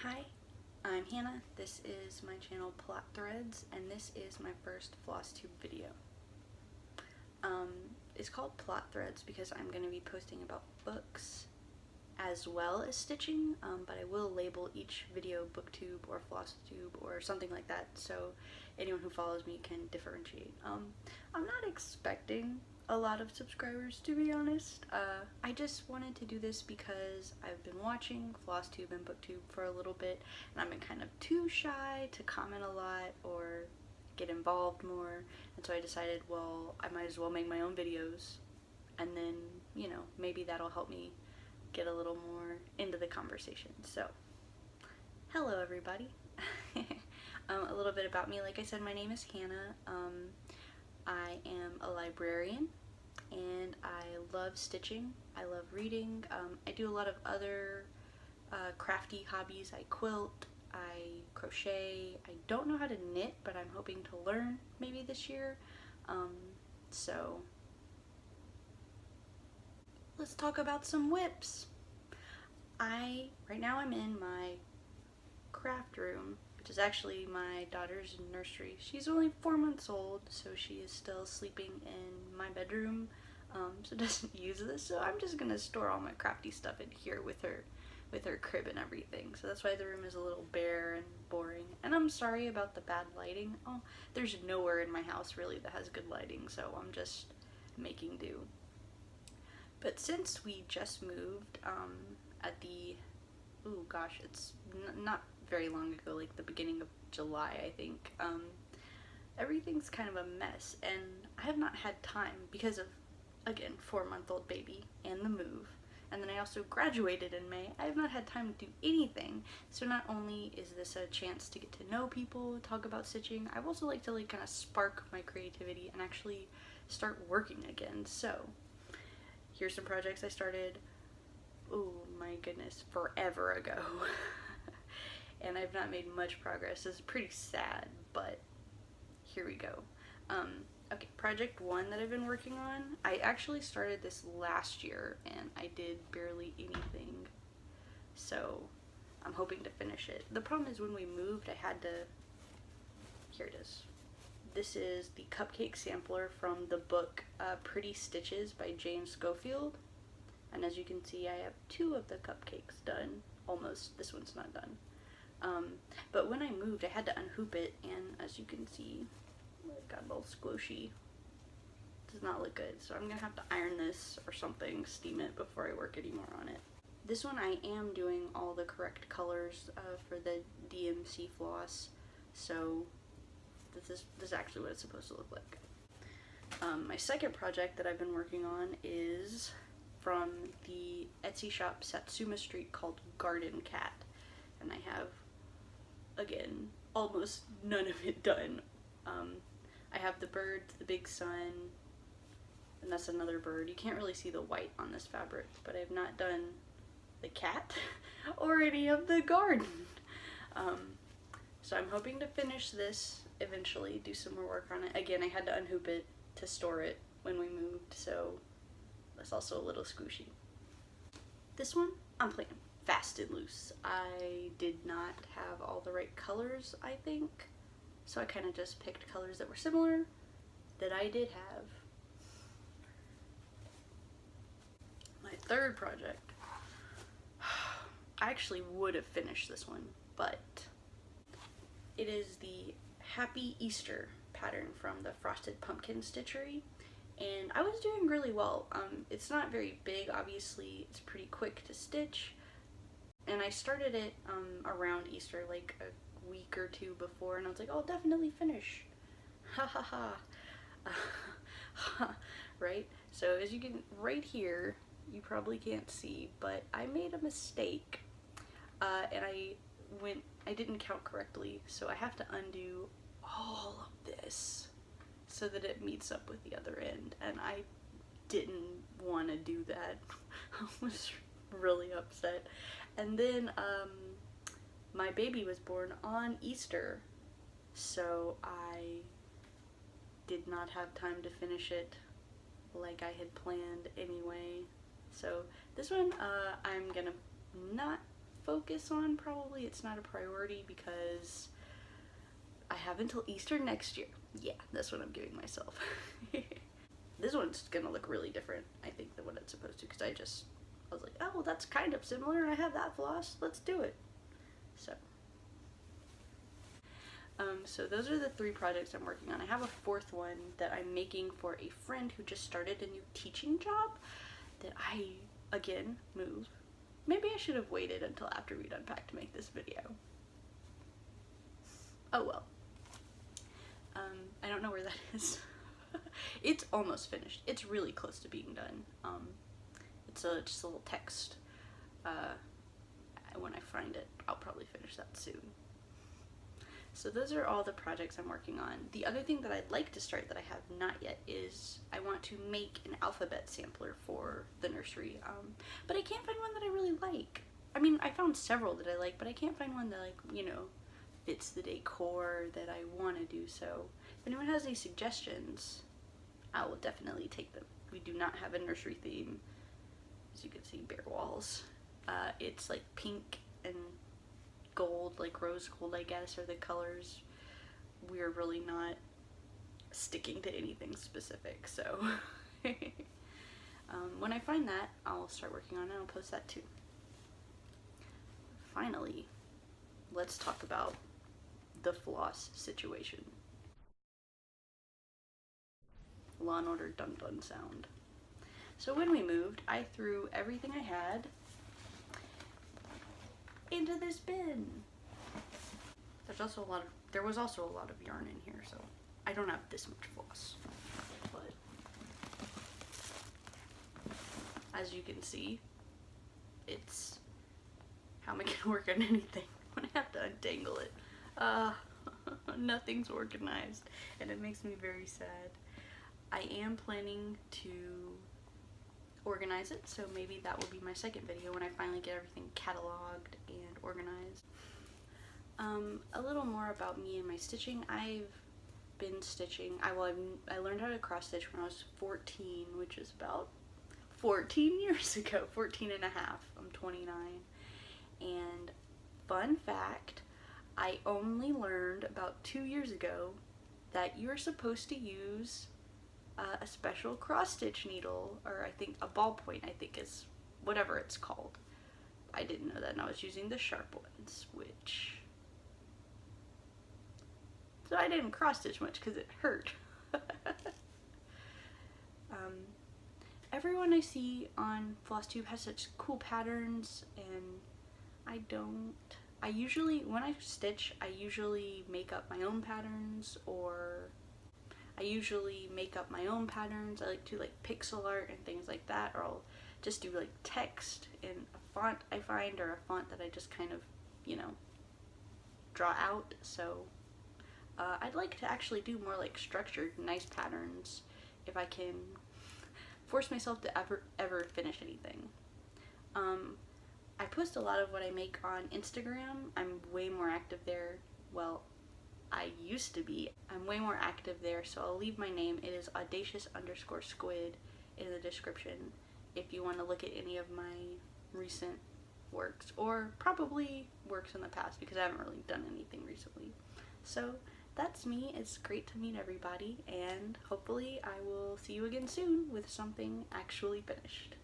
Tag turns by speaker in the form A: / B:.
A: Hi, I'm Hannah. This is my channel Plot Threads, and this is my first FlossTube video. It's called Plot Threads because I'm going to be posting about books as well as stitching, but I will label each video BookTube or FlossTube or something like that, so anyone who follows me can differentiate. I'm not expecting a lot of subscribers, to be honest. I just wanted to do this because I've been watching FlossTube and BookTube for a little bit, and I've been kind of too shy to comment a lot or get involved more, and so I decided, well, I might as well make my own videos, and then, you know, maybe that'll help me get a little more into the conversation. So, hello everybody. A little bit about me. Like I said, my name is Hannah. I am a librarian, and I love stitching. I love reading. I do a lot of other crafty hobbies. I quilt, I crochet. I don't know how to knit, but I'm hoping to learn maybe this year. So let's talk about some whips. Right now I'm in my craft room, which is actually my daughter's nursery. She's only 4 months old, so she is still sleeping in my bedroom, so doesn't use this, so I'm just gonna store all my crafty stuff in here with her crib and everything. So that's why the room is a little bare and boring, and I'm sorry about the bad lighting. Oh, there's nowhere in my house really that has good lighting, so I'm just making do. But since we just moved at the, oh gosh, it's not very long ago, like the beginning of July, I think, everything's kind of a mess, and I have not had time because of, again, 4-month-old baby and the move, and then I also graduated in May. I have not had time to do anything, so not only is this a chance to get to know people, talk about stitching, I've also like to kind of spark my creativity and actually start working again. So here's some projects I started, oh my goodness, forever ago. And I've not made much progress. It's pretty sad, but here we go. Okay, project 1 that I've been working on, I actually started this last year and I did barely anything, so I'm hoping to finish it. The problem is when we moved, I had to, here it is. This is the cupcake sampler from the book Pretty Stitches by Jane Schofield, and as you can see, I have 2 of the cupcakes done, almost. This one's not done. But when I moved, I had to unhoop it, and as you can see, it got a little squishy. Does not look good, so I'm gonna have to iron this or something, steam it before I work anymore on it. This one I am doing all the correct colors for the DMC floss, so this is actually what it's supposed to look like. My second project that I've been working on is from the Etsy shop Satsuma Street called Garden Cat, and I have, again, almost none of it done. I have the bird, the big sun, and that's another bird. You can't really see the white on this fabric, but I've not done the cat or any of the garden. So I'm hoping to finish this eventually, do some more work on it. Again, I had to unhoop it to store it when we moved, so that's also a little squishy. This one, I'm playing fast and loose. I did not have all the right colors, I think, so I kind of just picked colors that were similar that I did have. My third project, I actually would have finished this one, but it is the Happy Easter pattern from the Frosted Pumpkin Stitchery, and I was doing really well. It's not very big, obviously. It's pretty quick to stitch, and I started it around Easter, like a week or 2 before, and I was like, I'll definitely finish. Ha ha ha. Right? So as you can, right here, you probably can't see, but I made a mistake, and I didn't count correctly, so I have to undo all of this so that it meets up with the other end, and I didn't want to do that. I was really upset. And then my baby was born on Easter, so I did not have time to finish it like I had planned anyway. So this one I'm gonna not focus on. Probably it's not a priority because I have until Easter next year. Yeah, that's what I'm giving myself. This one's gonna look really different, I think, than what it's supposed to, because I was like, oh, well, that's kind of similar, and I have that floss, let's do it. So those are the 3 projects I'm working on. I have a 4th one that I'm making for a friend who just started a new teaching job that I, again, move. Maybe I should have waited until after we'd unpacked to make this video. Oh well. I don't know where that is. It's almost finished. It's really close to being done. It's just a little text. When I find it, I'll probably finish that soon. So those are all the projects I'm working on. The other thing that I'd like to start that I have not yet is I want to make an alphabet sampler for the nursery, but I can't find one that I really like. I mean, I found several that I like, but I can't find one that, like, you know, fits the decor that I want to do. So if anyone has any suggestions, I will definitely take them. We do not have a nursery theme. As you can see, bare walls. It's like pink and gold, like rose gold, I guess, are the colors. We're really not sticking to anything specific, so when I find that, I'll start working on it. I'll post that too. Finally, let's talk about the floss situation. Law and Order dun dun sound. So when we moved, I threw everything I had into this bin. There was also a lot of yarn in here, so I don't have this much floss. But as you can see, it's how am I gonna work on anything when I have to untangle it? Nothing's organized, and it makes me very sad. I am planning to organize it, so maybe that will be my second video when I finally get everything cataloged and organized. A little more about me and my stitching. I've been stitching. I learned how to cross stitch when I was 14, which is about 14 years ago, 14 and a half. I'm 29. And fun fact, I only learned about 2 years ago that you're supposed to use a special cross stitch needle, or I think a ballpoint, I think is whatever it's called. I didn't know that, and I was using the sharp ones, which, so I didn't cross stitch much because it hurt. Everyone I see on FlossTube has such cool patterns, and I don't. I usually, when I stitch, I usually make up my own patterns, or I like to like pixel art and things like that, or I'll just do like text in a font I find, or a font that I just kind of, you know, draw out. So I'd like to actually do more like structured, nice patterns if I can force myself to ever finish anything. I post a lot of what I make on Instagram. I'm way more active there. Well, I used to be. I'm way more active there, so I'll leave my name. It is audacious_squid in the description if you want to look at any of my recent works, or probably works in the past, because I haven't really done anything recently. So that's me. It's great to meet everybody, and hopefully I will see you again soon with something actually finished.